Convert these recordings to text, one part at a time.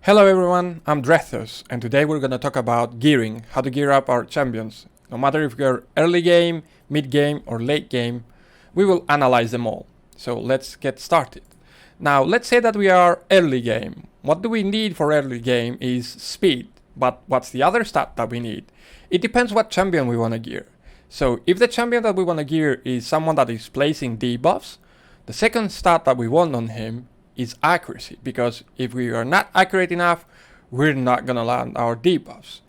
Hello everyone, I'm Drethos, and today we're going to talk about gearing, how to gear up our champions. No matter if you're early game, mid game, or late game, we will analyze them all. So let's get started. Now let's say that we are early game. What do we need for early game is speed, but what's the other stat that we need? It depends what champion we want to gear. So if the champion that we want to gear is someone that is placing debuffs, the second stat that we want on him is accuracy, because if we are not accurate enough, we're not gonna land our debuffs.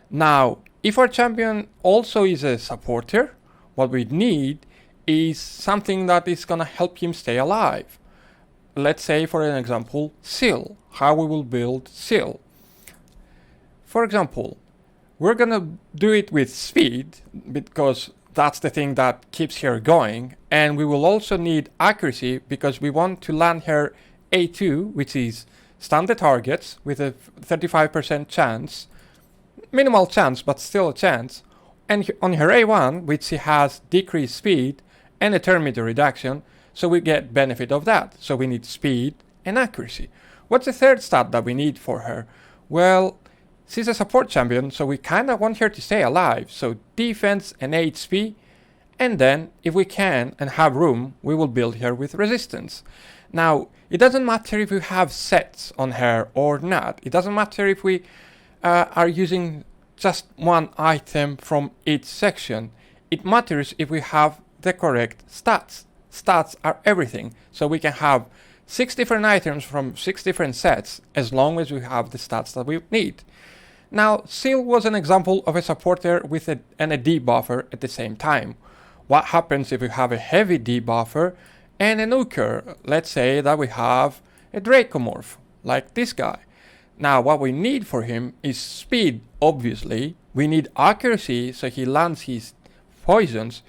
Now, if our champion also is a supporter, what we need is something that is gonna help him stay alive. Let's say, for an example, Seal. How we will build Seal. For example, we're gonna do it with speed, because that's the thing that keeps her going, and we will also need accuracy because we want to land her A2, which is stun the targets with a 35% chance, minimal chance but still a chance, and on her A1, which she has decreased speed and a turn meter reduction, so we get benefit of that. So we need speed and accuracy. What's the third stat that we need for her? Well, she's a support champion, so we kind of want her to stay alive, so defense and HP, and then if we can and have room, we will build her with resistance. Now, it doesn't matter if we have sets on her or not. It doesn't matter if we are using just one item from each section. It matters if we have the correct stats. Stats are everything. So we can have 6 different items from 6 different sets as long as we have the stats that we need. Now, Seal was an example of a supporter with a debuffer at the same time. What happens if we have a heavy debuffer and a nuker? Let's say that we have a Dracomorph, like this guy. Now what we need for him is speed, obviously. We need accuracy so he lands his poisons.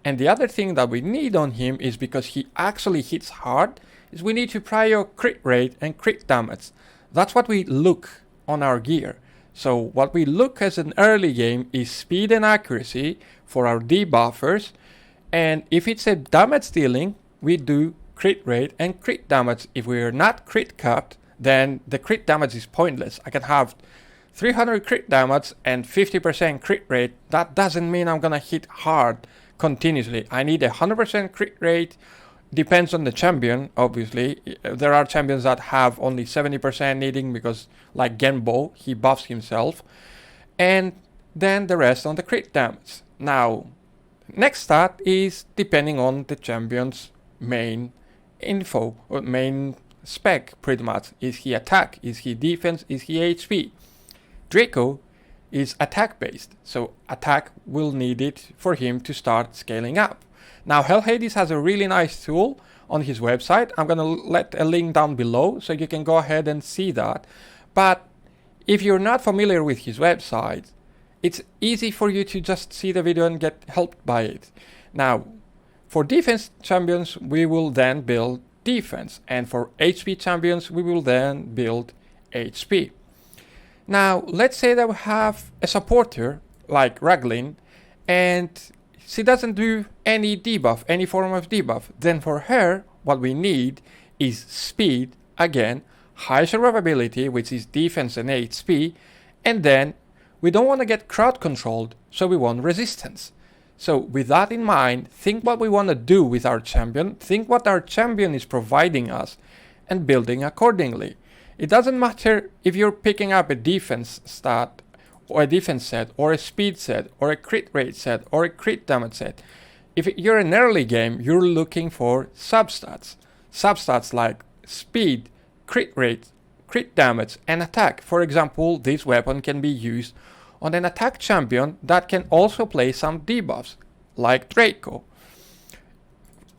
And the other thing that we need on him is, because he actually hits hard, is we need to prior crit rate and crit damage. That's what we look on our gear. So what we look as an early game is speed and accuracy for our debuffers. And if it's a damage dealing, we do crit rate and crit damage. If we are not crit capped, then the crit damage is pointless. I can have 300 crit damage and 50% crit rate. That doesn't mean I'm gonna hit hard continuously. I need 100% crit rate. Depends on the champion, obviously. There are champions that have only 70% needing, because like Genbo, he buffs himself. And then the rest on the crit damage. Now, next stat is depending on the champion's main info or main spec, pretty much. Is he attack? Is he defense? Is he HP? Draco is attack based, so attack will need it for him to start scaling up. Now Hellhades has a really nice tool on his website. I'm gonna let a link down below so you can go ahead and see that. But if you're not familiar with his website, it's easy for you to just see the video and get helped by it. Now, for defense champions, we will then build defense, and for HP champions, we will then build HP. Now, let's say that we have a supporter like Raglin, and she doesn't do any debuff, any form of debuff. Then for her, what we need is speed, again, high survivability, which is defense and HP, and then we don't want to get crowd controlled, so we want resistance. So with that in mind, think what we want to do with our champion, think what our champion is providing us, and building accordingly. It doesn't matter if you're picking up a defense stat, or a defense set, or a speed set, or a crit rate set, or a crit damage set. If you're in early game, you're looking for substats. Substats like speed, crit rate, crit damage, and attack. For example, this weapon can be used on an attack champion that can also play some debuffs, like Draco.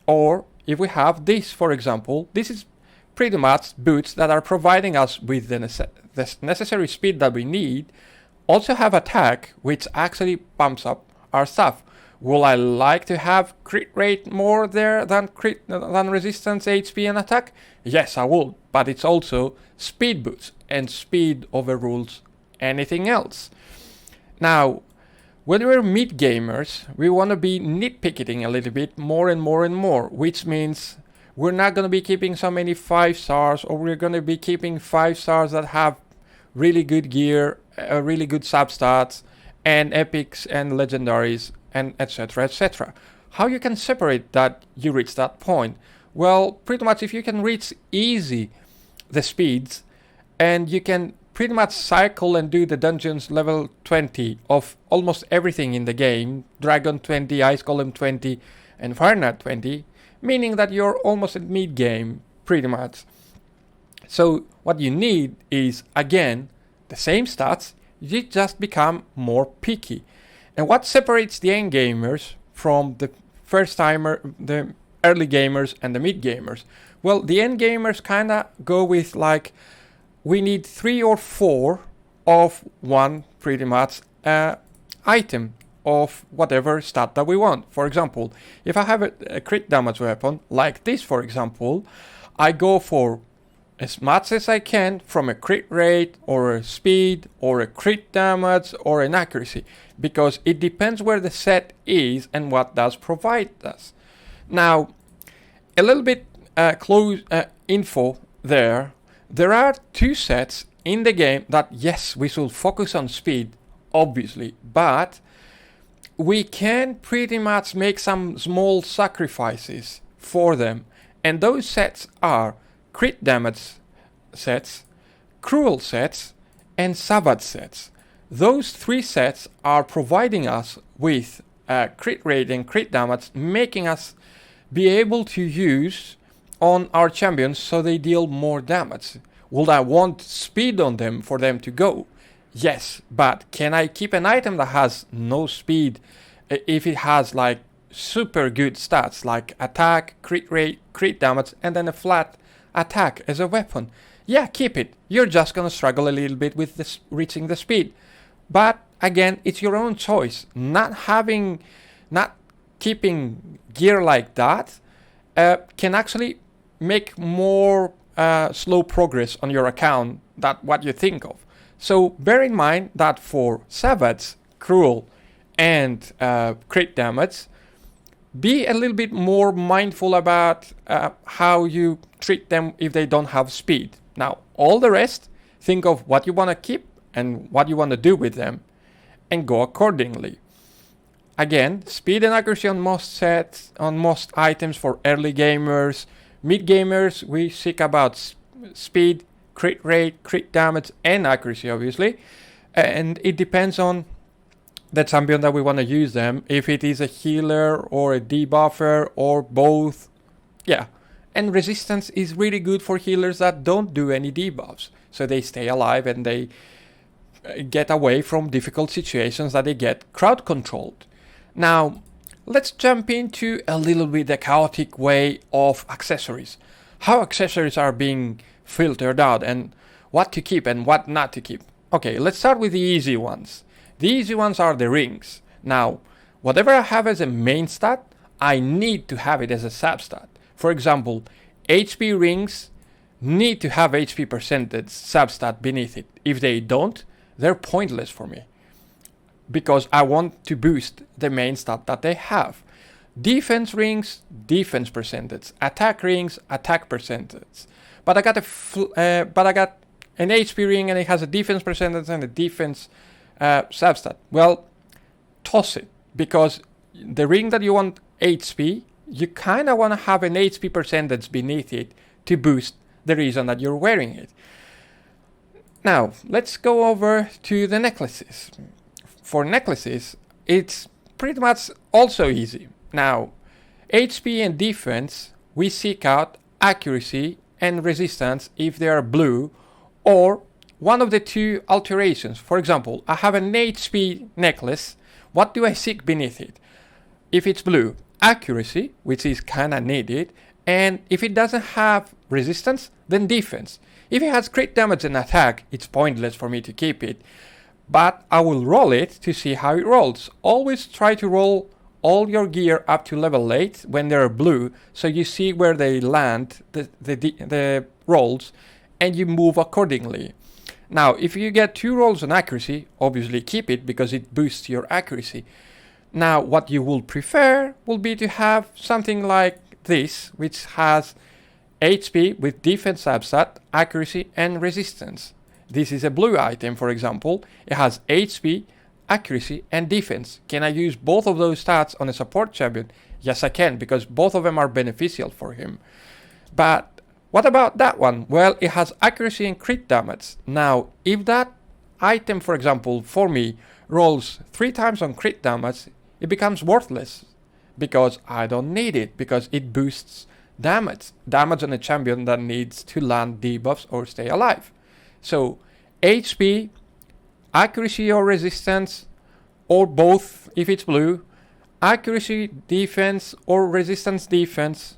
Or if we have this, for example, this is pretty much boots that are providing us with the necessary speed that we need. Also have attack, which actually pumps up our stuff. Will I like to have crit rate more there than resistance, HP, and attack? Yes, I will, but it's also speed boots, and speed overrules anything else. Now, when we're mid gamers, we want to be nitpicking a little bit more and more and more, which means we're not going to be keeping so many 5 stars, or we're going to be keeping 5 stars that have really good gear, really good substats, and epics and legendaries, and etc. etc. How you can separate that you reach that point? Well, pretty much if you can reach easy the speeds, and you can pretty much cycle and do the dungeons level 20 of almost everything in the game, Dragon 20, Ice Golem 20, and Fire Knight 20, meaning that you're almost at mid-game, pretty much. So what you need is, again, the same stats, you just become more picky. And what separates the end gamers from the first timer, the early gamers and the mid gamers? Well, the end gamers kinda go with like, we need 3 or 4 of one pretty much item of whatever stat that we want. For example, if I have a crit damage weapon, like this for example, I go for as much as I can from a crit rate or a speed or a crit damage or an accuracy, because it depends where the set is and what does provide us. Now, a little bit close info there. There are 2 sets in the game that, yes, we should focus on speed, obviously, but we can pretty much make some small sacrifices for them. And those sets are crit damage sets, cruel sets, and savage sets. Those 3 sets are providing us with crit rate and crit damage, making us be able to use on our champions so they deal more damage. Would I want speed on them for them to go? Yes, but can I keep an item that has no speed if it has like super good stats like attack, crit rate, crit damage, and then a flat attack as a weapon? Yeah, keep it. You're just gonna struggle a little bit with this reaching the speed. But again, it's your own choice. Not keeping gear like that can actually make more slow progress on your account than what you think of. So bear in mind that for savage, cruel, and crit damage, be a little bit more mindful about how you treat them if they don't have speed. Now, all the rest, think of what you want to keep and what you want to do with them, and go accordingly. Again, speed and accuracy on most sets, on most items for early gamers. Mid gamers, we seek about speed, crit rate, crit damage, and accuracy, obviously. And it depends on the champion that we want to use them, if it is a healer or a debuffer or both. Yeah, and resistance is really good for healers that don't do any debuffs, so they stay alive and they get away from difficult situations that they get crowd controlled. Now, let's jump into a little bit the chaotic way of accessories. How accessories are being filtered out and what to keep and what not to keep. Okay, let's start with the easy ones. The easy ones are the rings. Now, whatever I have as a main stat, I need to have it as a substat. For example, HP rings need to have HP percentage substat beneath it. If they don't, they're pointless for me, because I want to boost the main stat that they have. Defense rings, defense percentage. Attack rings, attack percentage. But I got an HP ring and it has a defense percentage and a defense substat. Well, toss it, because the ring that you want HP, you kind of want to have an HP percentage beneath it to boost the reason that you're wearing it. Now, let's go over to the necklaces. For necklaces, it's pretty much also easy. Now, HP and defense, we seek out accuracy and resistance if they are blue, or one of the 2 alterations. For example, I have an HP necklace. What do I seek beneath it? If it's blue, accuracy, which is kinda needed, and if it doesn't have resistance, then defense. If it has crit damage and attack, it's pointless for me to keep it, but I will roll it to see how it rolls. Always try to roll all your gear up to level 8 when they're blue, so you see where they land, the rolls, and you move accordingly. Now, if you get 2 rolls on accuracy, obviously keep it because it boosts your accuracy. Now, what you will prefer will be to have something like this, which has HP with defense substat, accuracy, and resistance. This is a blue item, for example. It has HP, accuracy, and defense. Can I use both of those stats on a support champion? Yes, I can, because both of them are beneficial for him. But what about that one? Well, it has accuracy and crit damage. Now, if that item, for example, for me, rolls 3 times on crit damage, it becomes worthless because I don't need it, because it boosts damage on a champion that needs to land debuffs or stay alive. So HP, accuracy or resistance, or both if it's blue, accuracy, defense, or resistance defense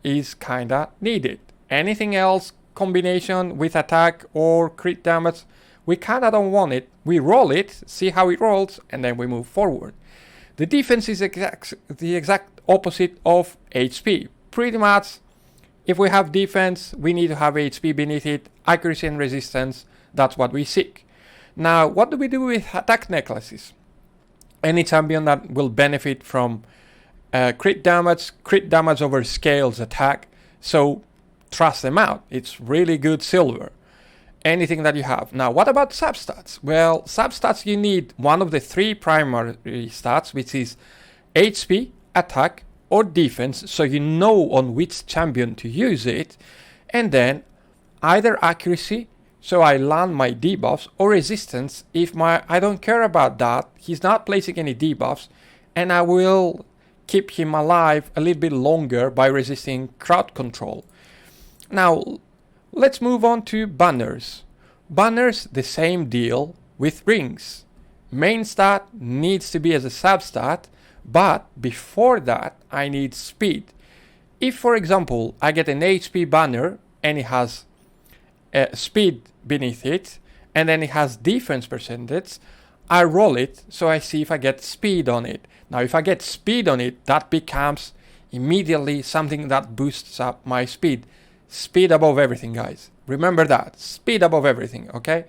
is kinda needed. Anything else, combination with attack or crit damage, we kinda don't want it. We roll it, see how it rolls, and then we move forward. The defense is the exact opposite of HP. Pretty much, if we have defense, we need to have HP beneath it, accuracy and resistance, that's what we seek. Now, what do we do with attack necklaces? Any champion that will benefit from crit damage over scales attack, so trust them out. It's really good silver. Anything that you have. Now, what about substats? Well, substats, you need one of the 3 primary stats, which is HP, attack, or defense, so you know on which champion to use it, and then either accuracy, so I land my debuffs, or resistance if I don't care about that, he's not placing any debuffs, and I will keep him alive a little bit longer by resisting crowd control. Now, let's move on to banners. Banners, the same deal with rings. Main stat needs to be as a substat, but before that, I need speed. If, for example, I get an HP banner and it has speed beneath it, and then it has defense percentage, I roll it so I see if I get speed on it. Now, if I get speed on it, that becomes immediately something that boosts up my speed. Speed above everything, guys. Remember that. Speed above everything, okay?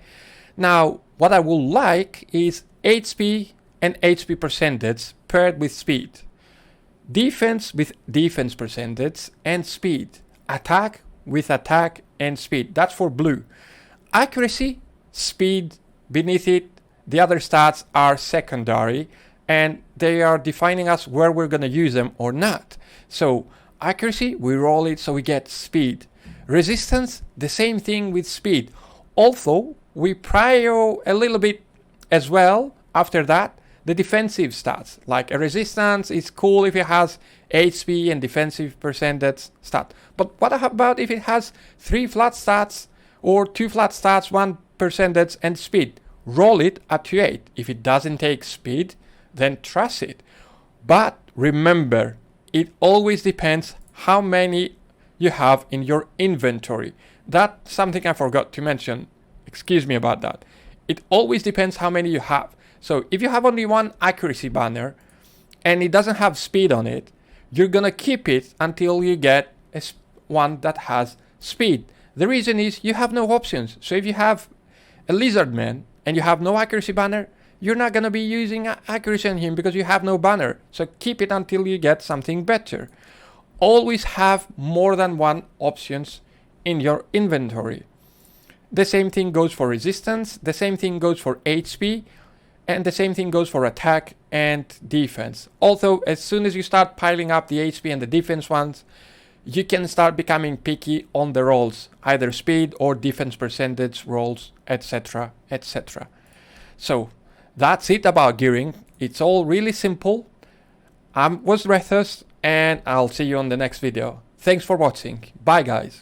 Now, what I would like is HP and HP percentage paired with speed. Defense with defense percentage and speed. Attack with attack and speed. That's for blue. Accuracy, speed beneath it. The other stats are secondary and they are defining us where we're going to use them or not. So accuracy, we roll it so we get speed. Resistance, the same thing with speed. Although we prio a little bit as well after that the defensive stats. Like a resistance is cool if it has HP and defensive percentage stat. But what about if it has 3 flat stats or 2 flat stats, 1 percentage and speed? Roll it up to 8. If it doesn't take speed, then trust it. But remember, it always depends how many you have in your inventory. That's something I forgot to mention. Excuse me about that. It always depends how many you have. So if you have only 1 accuracy banner and it doesn't have speed on it, you're gonna keep it until you get one that has speed. The reason is you have no options. So if you have a lizard man and you have no accuracy banner, you're not gonna be using accuracy on him because you have no banner. So keep it until you get something better. Always have more than 1 options in your inventory. The same thing goes for resistance, the same thing goes for HP, and the same thing goes for attack and defense. Although as soon as you start piling up the HP and the defense ones, you can start becoming picky on the rolls, either speed or defense percentage rolls, etc, etc. So that's it about gearing. It's all really simple. I was Rethus, and I'll see you on the next video. Thanks for watching. Bye guys.